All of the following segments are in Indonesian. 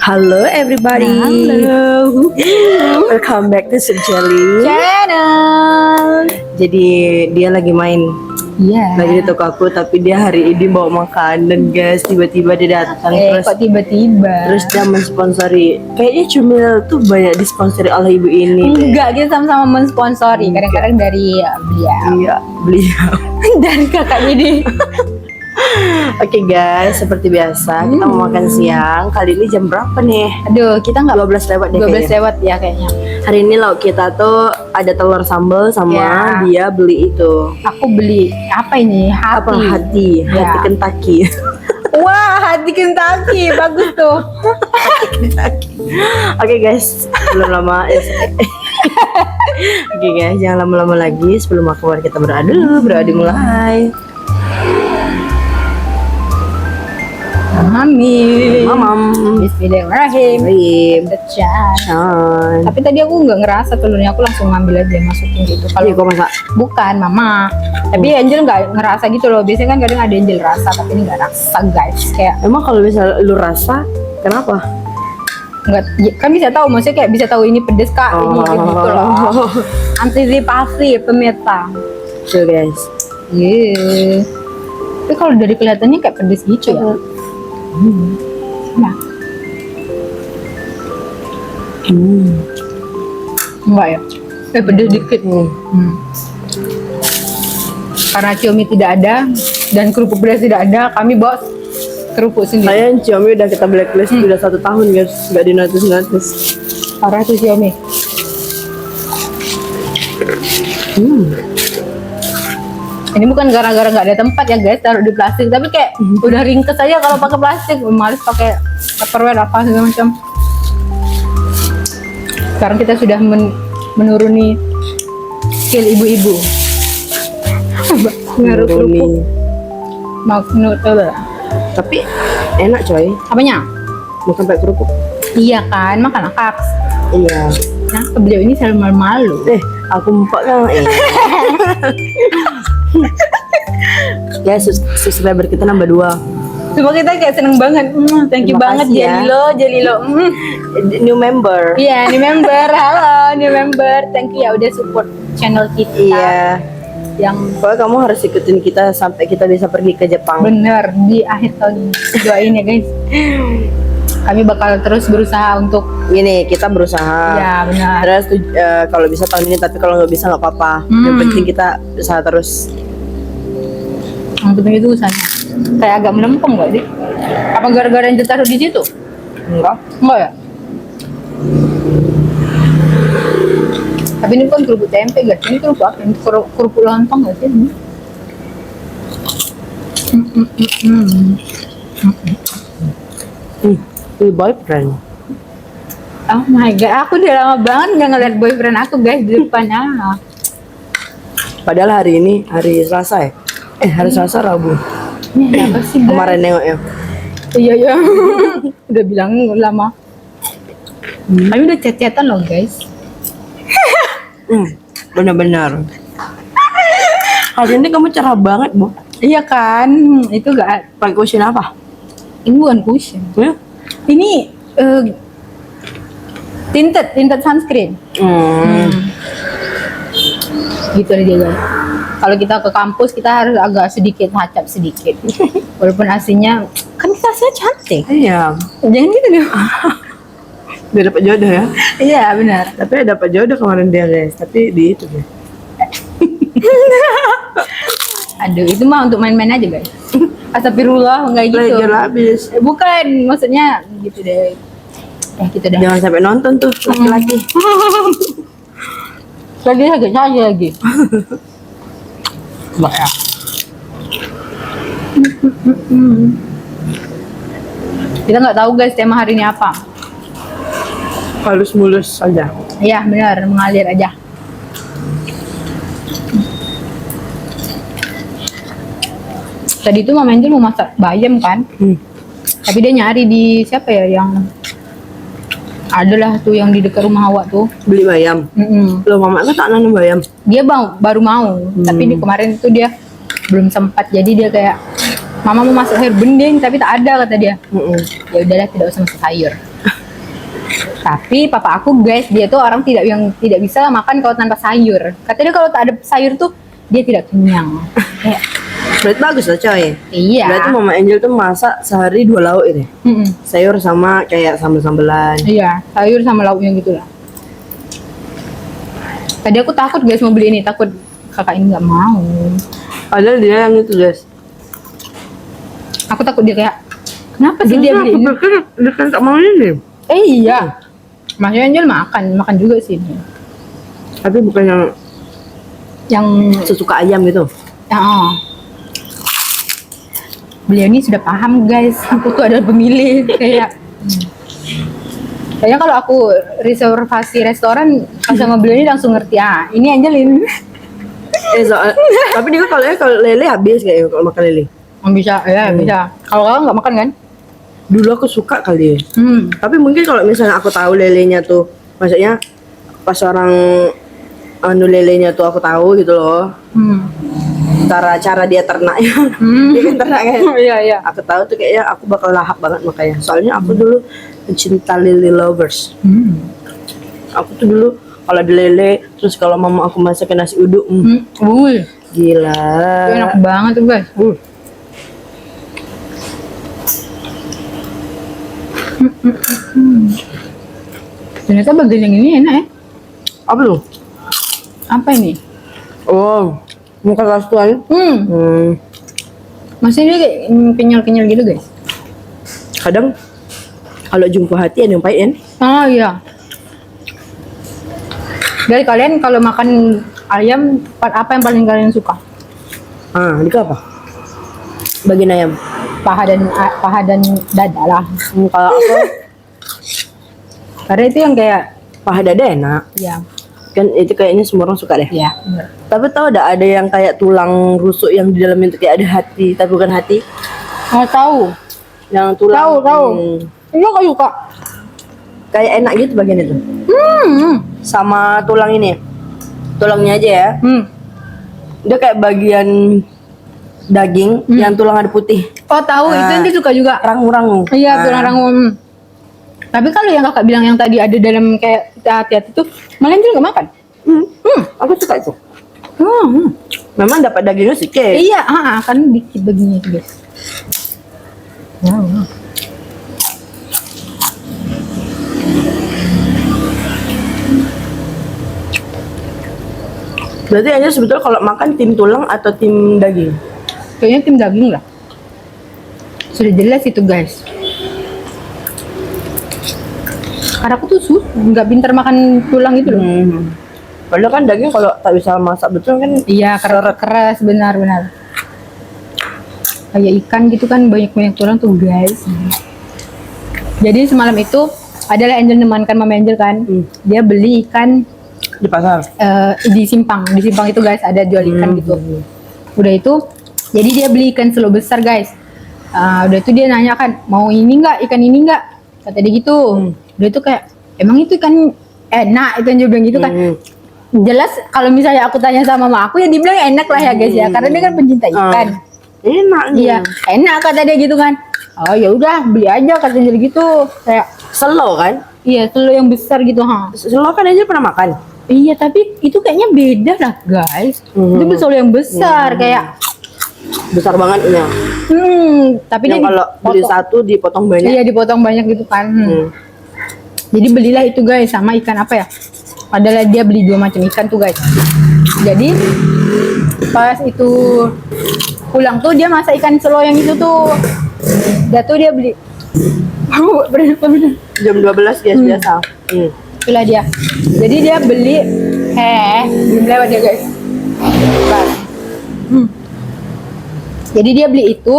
Halo everybody. Halo. Welcome back to Jelly Channel. Jadi dia lagi main Iya. lagi di toko aku, tapi dia hari ini bawa makanan guys. Tiba-tiba dia datang Kok tiba-tiba? terus dia mensponsori. Kayaknya Cumil tuh banyak disponsori oleh ibu ini deh. Enggak, kita sama-sama mensponsori. Kadang-kadang dari beliau. Iya, beliau. Dari kakaknya dia. Oke guys, seperti biasa kita mau makan siang. Kali ini jam berapa nih? Aduh, kita nggak 12 lewat deh 12 kayaknya. lewat ya kayaknya. Hari ini lauk kita tuh ada telur sambal sama Ya. dia beli itu. Aku beli apa ini? Apa Hati. hati Ya. Kentucky. Wah, hati Kentucky. Bagus tuh. Oke guys, belum lama. Oke guys, jangan lama-lama lagi. Sebelum aku kita beradu mulai. Amin. Mamam. Bismillahirrahmanirrahim. Pecah. Chan. Tapi tadi aku nggak ngerasa telurnya, aku langsung ngambil aja masukin gitu. Kalau Kalau kau masak, bukan mama, tapi Angel nggak ngerasa gitu loh. Biasanya kan kadang ada Angel rasa, tapi ini nggak rasa guys. Kayak emang kalau misalnya lu rasa, kenapa? nggak, kan bisa tahu, maksudnya kayak bisa tahu ini pedes kak, ini gitu loh. Antisipasi pemirsa. Tuh guys. Iya. Tapi kalau dari kelihatannya kayak pedes gitu ya. Nah, enggak ya? Pedes dikit. Karena Xiaomi tidak ada dan kerupuk beras tidak ada, kami bawa kerupuk sendiri. Sayang Xiaomi udah kita blacklist udah 1 tahun guys, nggak di notice. Parah tuh Xiaomi. Ini bukan gara-gara nggak ada tempat ya guys, taruh di plastik, tapi kayak udah ringkes aja kalau pakai plastik. Males pakai tupperware apa segala macam. Sekarang kita sudah menuruni skill ibu-ibu. Ngaruh kerupuk. Mau nutella. Tapi enak coy, Apanya? makan pakai kerupuk. Iya kan, makan akaks. Iya. Nah, beliau ini selalu malu-malu. Aku empat kan. Ya, subscriber kita nambah 2. Coba kita kayak seneng banget. Thank you Terima banget kasih ya. Jelilo. New member. Iya, new member. Halo, new member. Thank you ya udah support channel kita. Iya. Yang Pokoknya kamu harus ikutin kita sampai kita bisa pergi ke Jepang. bener di akhir tahun ini. Doain ya guys. Kami bakal terus berusaha untuk Ini kita berusaha. ya benar. Terus kalau bisa tahun ini, tapi kalau nggak bisa nggak apa-apa. Yang penting kita berusaha terus. Yang penting itu usahanya. Kayak agak melempem gak sih? Apa gara-gara yang ditaruh di situ? Enggak. Enggak ya? Tapi ini bukan kerupuk tempe guys, ini kerupuk apa? Ini kerupuk lontong gak sih? Boyfriend. Oh my god, aku udah lama banget gak ngeliat boyfriend aku guys di depan. Padahal hari ini hari Selasa ya. Hari Selasa Rabu. Ini apa sih guys? Kemarin nengok ya. Iya ya. Udah bilang lama. Kami udah chat-chatan loh guys. Benar-benar. Hari ini kamu cerah banget, Bu. Iya kan, itu gak. Pakai cushion apa? Ini bukan cushion. Ya? Ini tinted sunscreen. Gitu aja guys. Kalau kita ke kampus kita harus agak sedikit hacap sedikit. Walaupun aslinya kan kita aslinya cantik. Iya. Jangan gitu dong. Dia dapat jodoh ya. Iya benar. Tapi dapat jodoh kemarin dia guys. Tapi di itu deh. Aduh, itu mah untuk main-main aja guys. Astagfirullah, enggak gitu. Belajar habis. Bukan, maksudnya gitu deh. Gitu deh. Jangan sampai nonton tuh laki-laki. Tadi agak cair lagi. Mbak ya. Kita nggak tahu guys tema hari ini apa. Halus mulus saja. Iya benar, mengalir aja. Tadi itu Mama Angel mau masak bayam kan, tapi dia nyari di siapa ya yang adalah tuh yang di dekat rumah Hawa tuh. Beli bayam. Loh, mama kan tak nanam bayam. Dia baru mau, tapi di kemarin itu dia belum sempat, jadi dia kayak mama mau masak sayur bening tapi tak ada kata dia. Ya udahlah tidak usah masak sayur. Tapi papa aku guys, dia tuh orang tidak bisa makan kalau tanpa sayur. Katanya kalau tak ada sayur tuh dia tidak kenyang. Kayak, Berarti bagus lah coy. iya. Berarti Mama Angel tuh masak sehari 2 lauk ini. Mm-mm. Sayur sama kayak sambal-sambelan. Iya, sayur sama lauknya gitu lah. Tadi aku takut guys mau beli ini, takut kakak ini nggak mau. Padahal dia yang itu guys. Aku takut dia kayak, kenapa sih dia beli ini? Dia kan tak mau ini. Iya. Mas Angel makan juga sih. Tapi bukan yang Yang sesuka ayam gitu. oh. Beliau ini sudah paham guys, aku tuh adalah pemilih kayak. Kayaknya kalau aku reservasi restoran pas sama beliau ini langsung ngerti ini Angelin. Tapi dia kalau lele habis kayak kalau makan lele. Bisa, ya bisa. Kalau kakak nggak makan kan? Dulu aku suka kali ya. Hmm. Tapi mungkin kalau misalnya aku tahu lelenya tuh, maksudnya pas orang lelenya tuh aku tahu gitu loh. Cara dia ternaknya. Dia kan ternak kan. Iya iya. Aku tahu tuh kayaknya aku bakal lahap banget makanya. Soalnya aku dulu pencinta lele lovers. Aku tuh dulu kalau ada lele, terus kalau mama aku masakin nasi uduk, gila. Itu enak banget tuh guys. Ternyata bagian yang ini enak ya. Apa tuh? Apa ini? Oh, muka kasuan. Masih ini kayak kenyal-kenyal gitu guys. Kadang kalau jumpa hati ada yang pahit kan? Oh iya. Dari kalian kalau makan ayam, part apa yang paling kalian suka? Ini apa? Bagian ayam. Paha dan dada lah. Kalau aku Karena itu yang kayak paha dada enak. ya, Kan itu kayaknya semua orang suka deh. ya bener. Tapi tahu ada yang kayak tulang rusuk yang di dalamnya itu kayak ada hati, tapi bukan hati. Oh tahu. Yang tulang. Tahu. Iya kok suka. Kayak enak gitu bagian itu. Sama tulang ini. Tulangnya aja ya. Dia kayak bagian daging yang tulang ada putih. Oh tahu, itu nanti suka juga. Rangu-rangu. Iya, tulang rangun. Tapi kalau yang kakak bilang yang tadi ada dalam kayak kita hati-hati tuh, malah juga nggak makan. Aku suka itu. Memang dapat dagingnya sedikit. Iya, kan dikit baginya itu guys. Wow. Berarti hanya sebetulnya kalau makan tim tulang atau tim daging. Kayaknya tim daging lah. Sudah jelas itu guys. Karena aku tuh nggak pintar makan tulang itu loh. Padahal kan daging kalau tak bisa masak betul kan. Iya, keras benar-benar. Kayak ikan gitu kan banyak tulang tuh guys. Jadi semalam itu adalah Angel nemankan Mama Angel kan. Dia beli ikan Di pasar. di Simpang itu guys ada jual ikan gitu. Udah itu, jadi dia beli ikan selo besar guys. Udah itu dia nanya kan, mau ini nggak, ikan ini nggak? Kata dia gitu. Udah itu kayak, emang itu ikan enak, itu yang dia bilang gitu kan. Jelas kalau misalnya aku tanya sama mama aku ya dibilang enak lah ya guys ya, karena dia kan pencinta ikan. Enak nih. Iya, enak kata dia gitu kan. Oh ya udah beli aja kata dia gitu. Kayak Selo kan? iya selo yang besar gitu Selo kan aja pernah makan. Iya tapi itu kayaknya beda lah guys. Itu selo yang besar kayak Besar banget ini. tapi Yang dia kalau beli dipotong. satu dipotong banyak. Iya dipotong banyak gitu kan. Jadi belilah itu guys sama ikan apa ya? Adalah dia beli 2 macam ikan tuh guys. Jadi pas itu pulang tuh dia masak ikan selo yang itu tuh. Dia tuh dia beli. Bener. Jam 12 biasa. Itulah dia. Jadi dia beli belum lewat ya guys. Bentar. Jadi dia beli itu,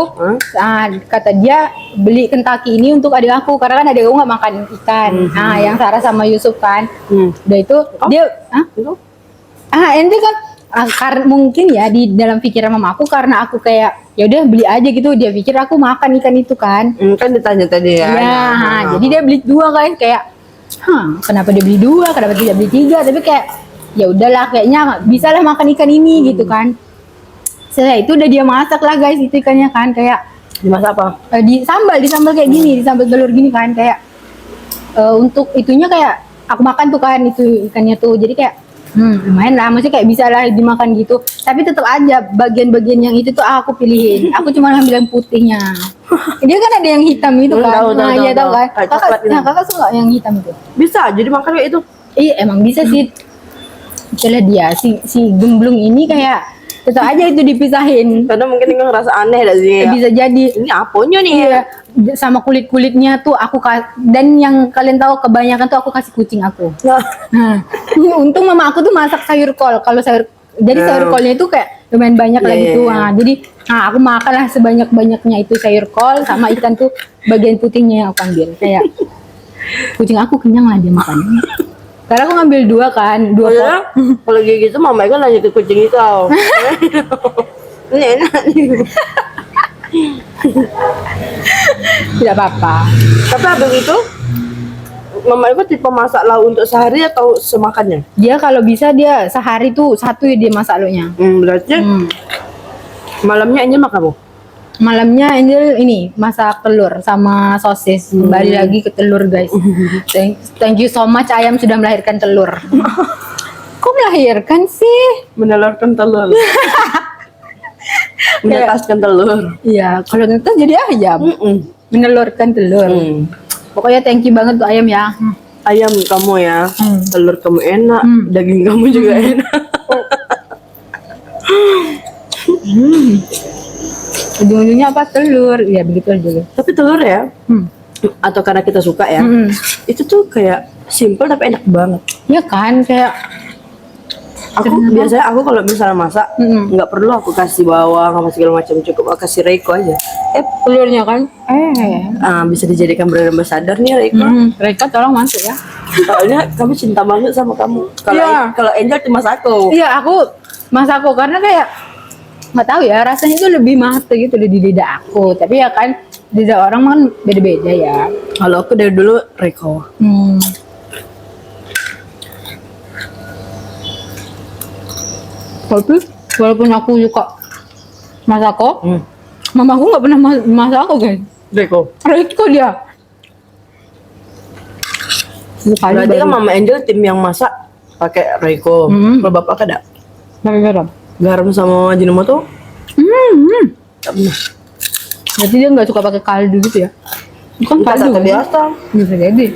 kata dia beli Kentucky ini untuk adik aku karena kan adik aku nggak makan ikan. Yang Sarah sama Yusuf kan. Udah itu dia, ente kan karena mungkin ya di dalam pikiran mama aku karena aku kayak ya udah beli aja gitu dia pikir aku makan ikan itu kan. Kan ditanya tadi ya. Iya, jadi dia beli 2 kan kayak, kenapa dia beli 2, kenapa tidak beli 3? Tapi kayak ya udahlah kayaknya bisa lah makan ikan ini gitu kan. Setelah itu udah dia masak lah guys itu ikannya kan kayak Dimasak apa? di sambal kayak gini, di sambal telur gini kan kayak untuk itunya kayak aku makan tuh kan itu ikannya tuh, jadi kayak lumayan lah, maksudnya kayak bisa lah dimakan gitu. Tapi tetap aja bagian-bagian yang itu tuh aku pilihin. Aku cuma ngambil yang putihnya. Dia kan ada yang hitam itu kan. Tahu, Nah, iya tahu kan. Kayak Kakak, coklat gitu. nah, kakak suka yang hitam itu. Bisa jadi makan kayak itu. Iya emang bisa sih. Itulah dia si gemblung ini kayak tetap aja itu dipisahin. Karena mungkin dia ngerasa aneh dah sih. Bisa jadi. Ini apanya nih? Iya, sama kulit-kulitnya tuh dan yang kalian tahu kebanyakan tuh aku kasih kucing aku. Nah, untung mama aku tuh masak sayur kol. Kalau sayur kolnya itu kayak lumayan banyak lah gitu. Nah, jadi aku makan lah sebanyak-banyaknya itu sayur kol sama ikan tuh bagian putihnya yang aku ambil. Kayak kucing aku kenyang lah dia makan. Karena aku ngambil dua kan, dua Kalau kalau kayak gitu mama kan nanya ke kucing itu. Ini enak nih. tidak apa-apa. Tapi abis itu mama itu tipe masak lauk untuk sehari atau semakannya? Dia kalau bisa dia sehari tuh satu ya dia masak lauknya. Berarti malamnya Angel makan apa? Malamnya Angel ini masak telur sama sosis. Kembali lagi ke telur guys. Thank you so much ayam sudah melahirkan telur. Kok melahirkan sih? Menelurkan telur. Menetaskan telur. Iya, kalau netas jadi ayam. Menelurkan telur. Pokoknya thank you banget tuh ayam ya. Ayam kamu ya, telur kamu enak, daging kamu juga enak. Ujung-ujungnya apa telur? Ya begitu aja. Tapi telur ya, atau karena kita suka ya, itu tuh kayak simple tapi enak banget. Ya kan kayak Biasanya aku kalau misalnya masak nggak perlu aku kasih bawang apa segala macam, cukup aku kasih Reiko aja. telurnya kan. Bisa dijadikan brand ambassador nih Reiko. Mereka tolong masuk ya. Soalnya kamu cinta banget sama kamu. Kalau Iya. kalau Angel cuma satu. Iya aku masak aku karena kayak nggak tahu ya rasanya itu lebih mate gitu di lidah aku. Tapi ya kan lidah orang kan beda-beda ya. Kalau aku dari dulu Reiko. Tapi walaupun aku suka masak kok, mama aku nggak pernah masak aku guys. Reiko. Reiko dia. Berarti kan Mama Angel tim yang masak pakai Reiko. Kalau bapak ada pakai garam. garam sama Ajinomoto? Tak pernah. Berarti dia nggak suka pakai kaldu gitu ya? Bukan kaldu Sate kan? biasa. Bisa jadi.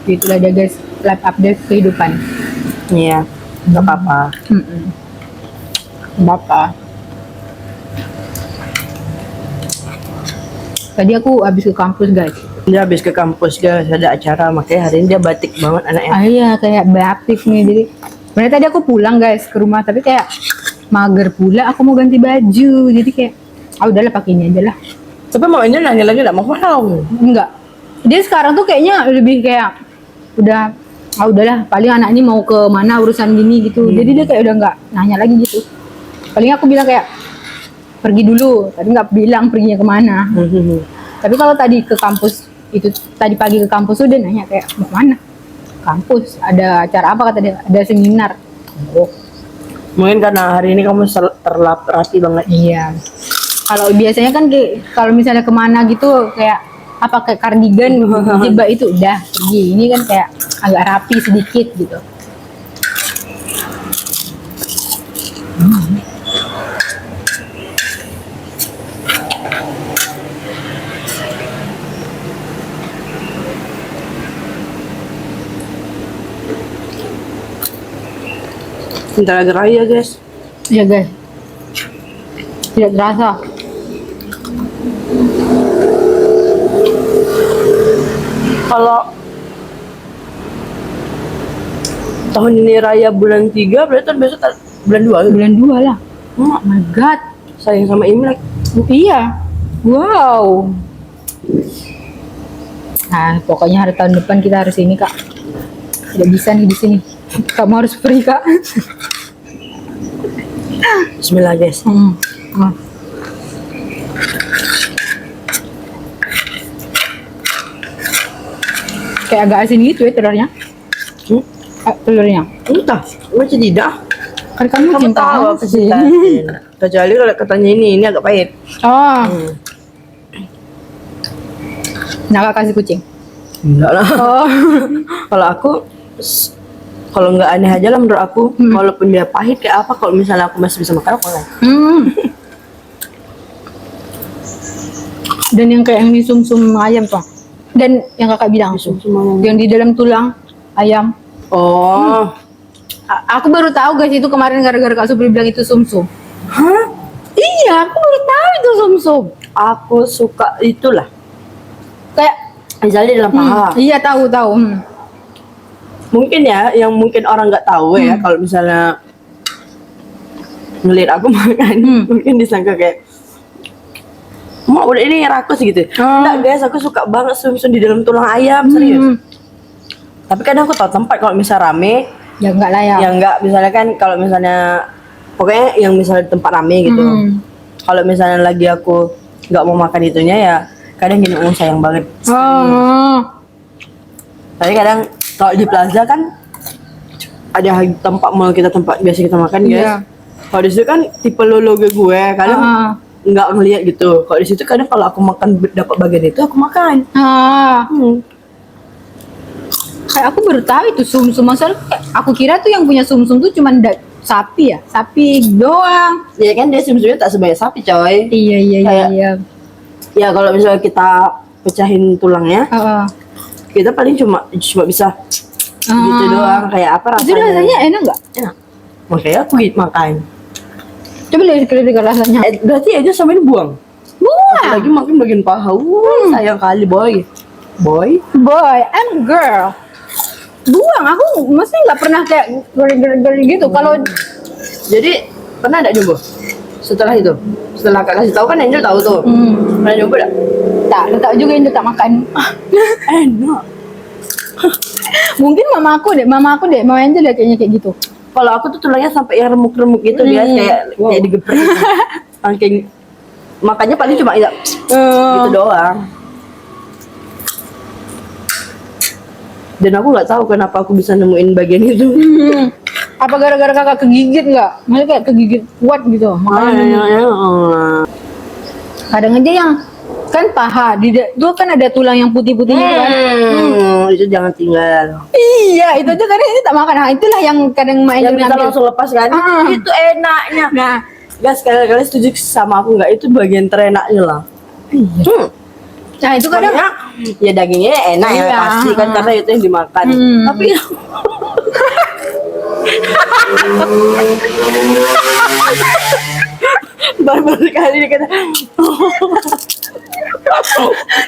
Itulah dia guys, live update kehidupan. Iya, nggak apa-apa. Bapak. Tadi aku habis ke kampus guys. Dia habis ke kampus guys, ada acara, makanya hari ini dia batik banget anaknya. Iya kayak batik nih. Jadi sebenarnya tadi aku pulang guys ke rumah, tapi kayak mager pula. Aku mau ganti baju, jadi kayak udahlah pakai ini aja lah. Tapi mau Angel nanya lagi nggak mau tahu. Enggak. Dia sekarang tuh kayaknya lebih kayak udah udahlah paling anak ini mau ke mana urusan gini gitu. Jadi dia kayak udah nggak nanya lagi gitu. Paling aku bilang kayak pergi dulu. Tadi nggak bilang perginya kemana. Tapi kalau tadi ke kampus itu tadi pagi ke kampus udah nanya kayak mau mana? Kampus ada acara apa kata dia? Ada seminar. Oh. Mungkin karena hari ini kamu terlap rapi banget. Iya. Kalau biasanya kan kalau misalnya kemana gitu kayak apa kayak kardigan jilbab itu udah pergi. Ini kan kayak agak rapi sedikit gitu. Bentar lagi raya guys. Iya guys. Tidak terasa. Kalau tahun ini raya bulan 3, berarti besok bulan 2. Bulan 2 lah. Oh my god. Sayang sama Imlek. Iya. Wow. Nah, pokoknya hari tahun depan kita harus ini, Kak. Tidak bisa nih di sini. Kamu harus free, Kak. Bismillah guys. Kayak agak asin gitu ya telurnya. telurnya. Entah, macam tidak. Kan kamu Kamu cinta tahu aku sih. cintain. Kecuali kalau katanya ini agak pahit. Oh, Hmm. nah kasih kucing. Enggak lah. Oh, Kalau aku kalau nggak aneh aja lah menurut aku, walaupun dia pahit kayak apa, kalau misalnya aku masih bisa makan, aku makan. Dan yang kayak yang di sum-sum ayam tuh. Dan yang kakak bilang, Sum-sum yang di dalam tulang ayam. Oh, Aku baru tahu guys itu kemarin gara-gara Kak Supri bilang itu sum-sum. hah? Iya, aku baru tahu itu sum-sum. Aku suka itulah. Kayak Misalnya di dalam paha. iya tahu. Mungkin ya, yang mungkin orang nggak tahu ya, kalau misalnya ngeliat aku makan, mungkin disangka kayak, mau udah ini rakus gitu. Enggak guys, aku suka banget sum-sum di dalam tulang ayam, serius. Tapi kadang aku tahu tempat kalau misalnya rame, Ya enggak lah ya. ya enggak, misalnya kan kalau misalnya pokoknya yang misalnya di tempat rame gitu. Kalau misalnya lagi aku nggak mau makan itunya ya kadang gini, sayang banget. Tapi kadang kalau di plaza kan ada tempat mau kita tempat biasa kita makan guys. Iya. Kalau di situ kan tipe logo gue kadang nggak ngeliat gitu. Kalau di situ kadang kalau aku makan dapat bagian itu aku makan. Kayak aku baru tahu itu sum-sum. Masalah aku kira tuh yang punya sum-sum tuh cuman sapi ya, sapi doang. Ya kan dia sebenarnya tak sebanyak sapi coy. Iya. Kayak- Ya kalau misalnya kita pecahin tulangnya, kita paling cuma bisa gitu doang. Kayak apa Itu rasanya? rasanya enak nggak? Enak. Makanya aku makan. Coba lihat rasanya. Berarti aja sama ini buang. Buah. Lagi makin bagian paha. Sayang kali boy. Boy. Boy and girl. Buang, aku mesti nggak pernah kayak geli gitu. Kalau Jadi pernah enggak nyoba? Setelah itu, setelah kakak kasih tahu kan Angel tahu tuh. Pernah nyoba enggak? tak juga yang tak makan. Enak. Mungkin mama aku deh, mama Angel deh kayaknya kayak gitu. Kalau aku tuh tulangnya sampai yang remuk-remuk gitu dia kayak digeprek. Gitu. Saking makanya paling cuma ya gitu doang. Dan aku nggak tahu kenapa aku bisa nemuin bagian itu. Apa gara-gara kakak kegigit nggak? Maksudnya kayak kegigit kuat gitu. Makanya kadang aja yang kan paha itu kan ada tulang yang putih-putih gitu kan. Itu jangan tinggal. Iya, itu aja kadang ini tak makan. Nah, itulah yang kadang main Yang bisa langsung lepas kan? Itu enaknya. Nah, Guys, sekali-kali setuju sama aku nggak? Itu bagian terenaknya lah. nah itu kadang Makanya, ya dagingnya enak ya Iya. pasti kan karena itu yang dimakan. Tapi baru-baru kali ini kata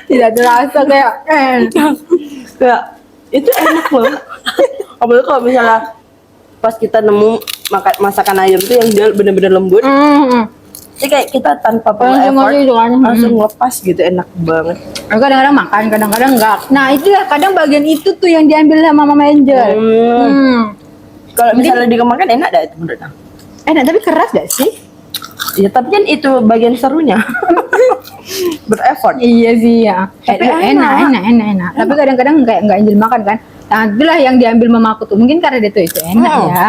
tidak terasa kayak kayak itu enak loh. Apalagi kalau misalnya pas kita nemu masakan ayam tuh yang dia bener-bener lembut. Jadi kayak kita tanpa perlu effort langsung lepas gitu, enak banget. kadang-kadang makan, kadang-kadang enggak. Nah, itu ya kadang bagian itu tuh yang diambil sama Mama Angel. Kalau misalnya dikemakan enak dah itu menurut aku. Enak tapi keras gak sih? Ya tapi kan itu bagian serunya. Bereffort. Iya sih ya. Tapi enak. Tapi kadang-kadang kayak enggak Angel makan kan. Nah, itulah yang diambil mama aku tuh. Mungkin karena dia tuh itu enak ya.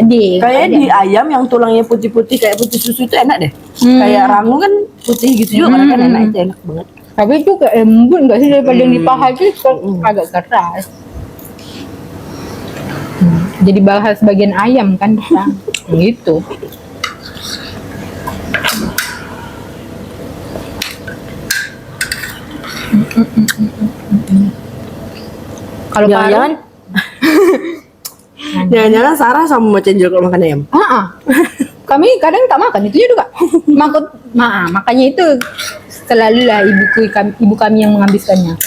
Jadi Kayak di ayam yang tulangnya putih-putih kayak putih susu itu enak deh. Kayak rangu kan putih gitu juga kan enak, itu enak banget. tapi itu kayak lembut enggak sih daripada yang di paha itu agak keras. Jadi bahas bagian ayam kan kita. Gitu. Kalau Jangan-jangan jangan-jangan Sarah sama Mbak Cenjel kalau makan ayam. Kami kadang tak makan itu juga. Makanya itu selalu lah ibu kami yang menghabiskannya.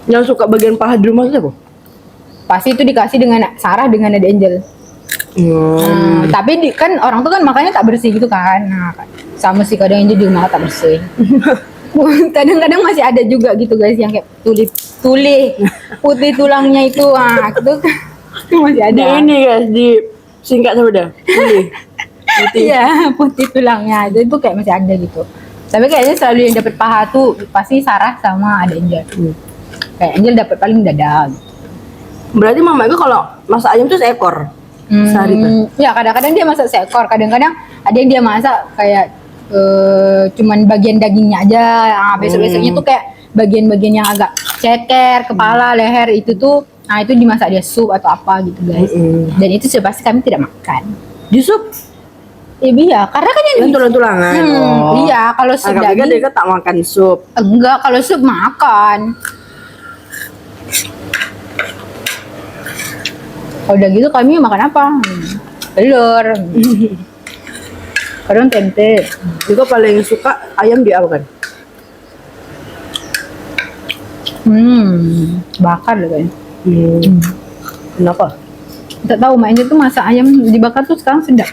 Yang suka bagian paha di rumah siapa? Pasti itu dikasih dengan Sarah dengan ada Angel. Tapi kan orang tuh kan makanya tak bersih gitu kan. Nah, sama sih kadang Angel juga tak bersih. Kadang-kadang masih ada juga gitu guys yang kayak tuli putih tulangnya itu itu masih ada. Di ini guys, di singkat sama dah. Putih. Iya, putih tulangnya itu kayak masih ada gitu. Tapi kayaknya selalu yang dapat paha tuh pasti Sarah sama ada Angel. Kayak Angel dapat paling dada gitu. Berarti mama itu kalau masak ayam tuh seekor sehari tuh. Ya kadang-kadang dia masak seekor, kadang-kadang ada yang dia masak kayak cuman bagian dagingnya aja. Besok-besoknya tuh kayak bagian-bagian yang agak ceker, kepala, leher itu tuh, nah itu dimasak dia sup atau apa gitu guys. Dan itu sudah pasti kami tidak makan. Di sup? Iya, karena kan yang Tulang-tulangan. Iya, kalau sup Agak daging dia tak makan sup. enggak, kalau sup makan. Kalau udah gitu kami makan apa? Telur. Kadang tempe. Juga paling suka ayam di apa kan? Bakar loh kayaknya. Kenapa? Tidak tahu, mainnya tuh masak ayam dibakar tuh sekarang sedap.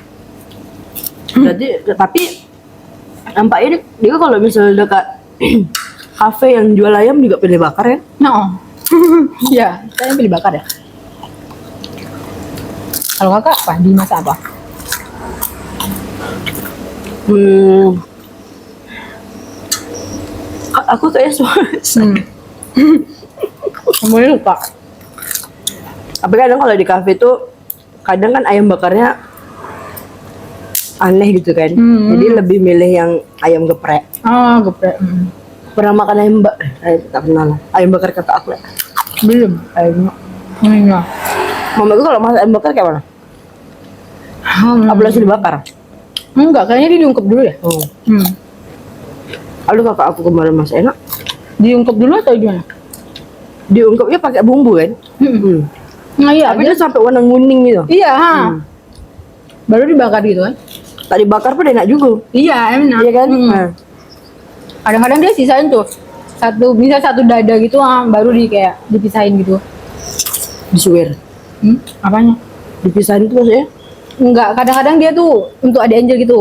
Jadi tapi nampaknya dia kalau misalnya dekat kafe yang jual ayam juga pilih bakar ya? No. Ya, saya pilih bakar ya. Kalau kakak apa? Dimasak apa? Aku kayaknya Kamu lupa. Tapi kadang kalau di kafe tuh kadang kan ayam bakarnya aneh gitu kan. Jadi lebih milih yang ayam geprek. Oh, geprek. Pernah makan ayam tak kenal lah. Ayam bakar kata aku ya. Belum. Enggak. Mama gue kalau masak ayam bakar kayak mana? Apa langsung dibakar? Enggak, kayaknya dia diungkep dulu ya. Oh. Lalu kakak aku kemarin masak enak. Diungkep dulu atau gimana? Diungkepnya pakai bumbu kan? Nah iya, Tapi dia sampai warna kuning gitu. iya, baru dibakar gitu kan? Tak dibakar pun enak juga. Iya, enak. Iya kan? Nah. Kadang-kadang dia sisain tuh misal satu dada gitu, baru kayak dipisahin gitu. Disuir. Apanya? Dipisahin itu maksudnya? Enggak, kadang-kadang dia tuh untuk ada angel gitu.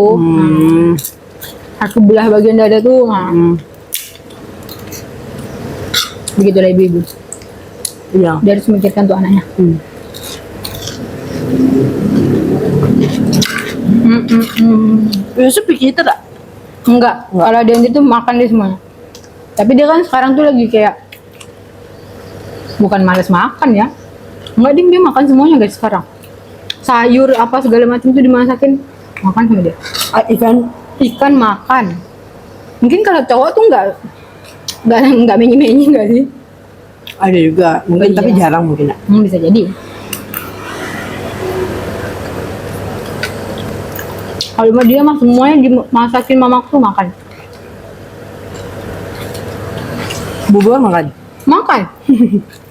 Aku belah bagian dada tuh. Begitu lah ibu-ibu. Iya. Dia harus memikirkan tuh anaknya. Yusuf pikir tak? Enggak. Kalau dia itu makan dia semuanya. Tapi dia kan sekarang tuh lagi kayak bukan males makan ya. Enggak, dia makan semuanya guys sekarang. Sayur apa segala macam tuh dimasakin, makan sama dia. Ikan makan. Mungkin kalau cowok tuh enggak menyi-menyi enggak sih? Ada juga, mungkin Iya. tapi jarang mungkin. Bisa jadi. Kalau dia mah semuanya dimasakin mamaku tuh makan. Bubur makan. Makan.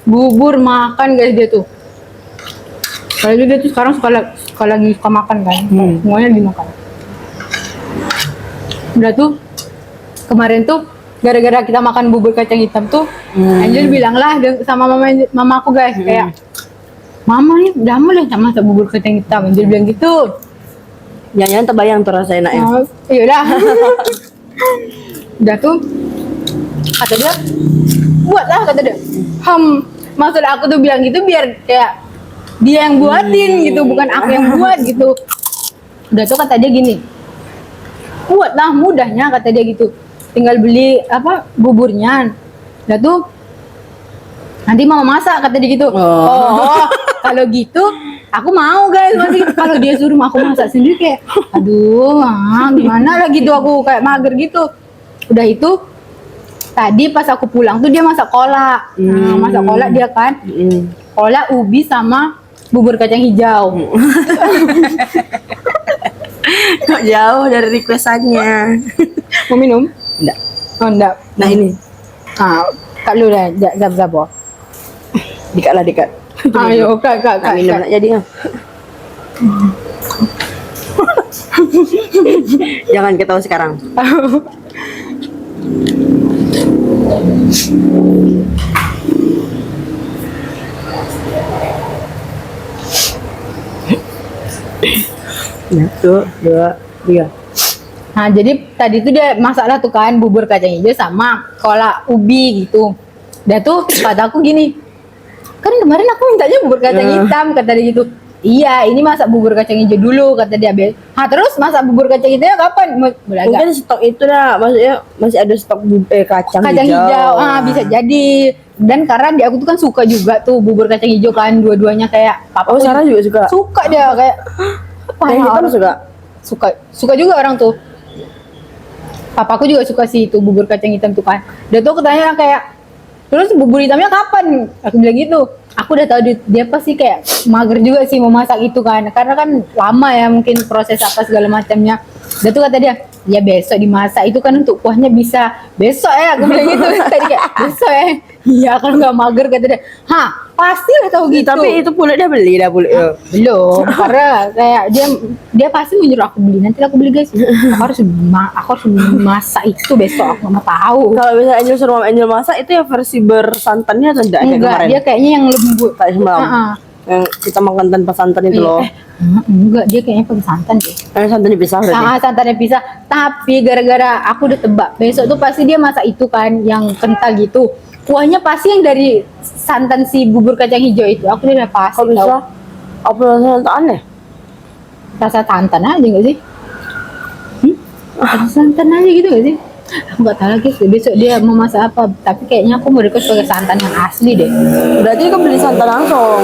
Bubur makan guys dia tuh. Kalau dia tuh sekarang suka makan kan. Semuanya dimakan. Udah tuh kemarin tuh gara-gara kita makan bubur kacang hitam tuh, Angel bilang lah sama mama aku guys kayak, mama nih udah mau deh masak bubur kacang hitam. Angel bilang gitu. Jangan terbayang tuh rasa enaknya. Iya udah. Udah tuh kata dia, buatlah kata dia. Maksud aku tuh bilang gitu biar kayak dia yang buatin gitu, bukan aku yang buat gitu. Udah tuh kata dia gini, buatlah, mudahnya kata dia gitu. Tinggal beli buburnya. Udah tuh nanti mama masak kata dia gitu. Oh kalau gitu aku mau guys, masih kalau dia suruh aku masak sendiri kayak aduh gimana lah gitu, aku kayak mager gitu. Udah itu tadi pas aku pulang tuh dia masak kolak. Masak kolak dia kan. Kolak ubi sama bubur kacang hijau. Kok jauh dari requestannya. Mau minum? Enggak. Oh enggak. Nah ini. Kak lu dah zap-zap. Dikat lah dikat. Ayo kak. Tak minum nak jadi. Jangan ketawa sekarang. Satu, dua, tiga. Nah jadi tadi tuh dia masak lah tuh kan bubur kacang hijau sama kolak ubi gitu. Dia tuh kata aku gini, kan kemarin aku mintanya bubur kacang hitam kata dia gitu. Iya ini masak bubur kacang hijau dulu kata dia. Terus masak bubur kacang hijau kapan? Belaga. Mungkin stok itu dah, maksudnya masih ada stok kacang hijau. Bisa jadi. Dan karena di aku tuh kan suka juga tuh bubur kacang hijau kan, dua-duanya kayak papa Oh, Sarah juga suka. suka dia kayak apa Yang ya, hitam orang- suka. suka juga orang tuh. Papaku juga suka sih itu bubur kacang hitam tuh kan. Dia tuh ketanya kayak, terus bubur hitamnya kapan? Aku bilang gitu. Aku udah tahu dia pasti kayak mager juga sih mau masak itu kan. Karena kan lama ya mungkin proses apa segala macamnya. Dia tuh kata dia, ya besok dimasak itu kan untuk kuahnya bisa besok ya. Aku bilang gitu tadi kayak besok ya. Iya kalau nggak mager kata dia. Hah pastilah tahu gitu. Tapi itu pulut dia beli dah pulut. Belum, karena kayak dia pasti menyuruh aku beli. Nanti aku beli guys. Aku harus masak itu besok. Aku nggak mau tahu. Kalau misalnya Angel suruh Mama Angel masak itu ya versi bersantannya atau enggak kayak Enggak, kemarin? dia kayaknya yang lembut. Kayak semalam. Ah, Yang kita makan tanpa santan itu loh. enggak, dia kayaknya pakai santan deh. Santan dipisah berarti. Santannya pisah. Tapi gara-gara aku udah tebak, besok tuh pasti dia masak itu kan, yang kental gitu. Kuahnya pasti yang dari santan si bubur kacang hijau itu. Aku udah pasti Kalau bisa tahu. apa rasanya aneh? Rasa santan aja nggak sih? Rasa santan aja gitu nggak sih? Aku nggak tahu lagi sih, besok dia mau masak apa. Tapi kayaknya aku mau request pakai santan yang asli deh. Berarti kau beli santan langsung.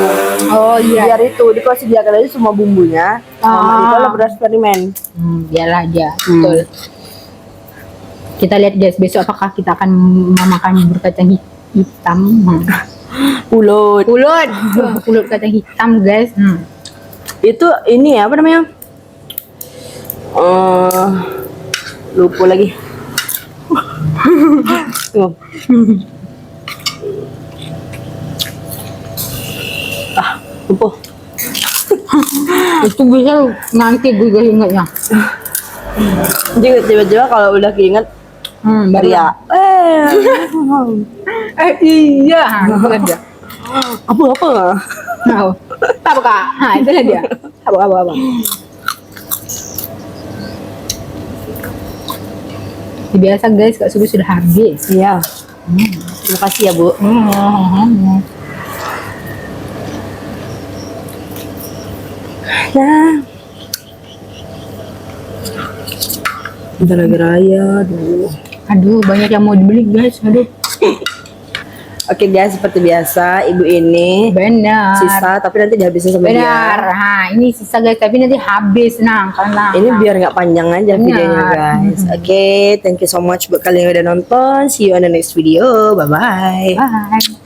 Oh iya. Biar itu dikau sediakan aja semua bumbunya. Sama itu lah bereksperimen. Biarlah aja, betul. Kita lihat guys, besok apakah kita akan memakan bubur kacang hitam. Pulut. Pulut kacang hitam guys. Itu ini ya apa namanya? Lupa lagi. Tuh. Lupa. Itu bisa nanti gue gak ingatnya. Jadi tiba-tiba kalau udah keinget Baru teriak. iya, bukan dia. Apa? Tahu. Apa kak? Nah, itulah dia. Apa. Biasa guys, Kak Subi sudah habis. Iya. Terima kasih ya, Bu. Nah. Bentar lagi raya, Aduh, banyak yang mau dibeli guys. Aduh, Oke guys, seperti biasa, ibu ini benar. sisa, tapi nanti dihabisin sama Benar. dia. Nah, ini sisa guys, tapi nanti habis karena Ini biar nggak panjang aja Benar. videonya guys. Oke, thank you so much buat kalian yang udah nonton. See you on the next video. Bye bye. Bye.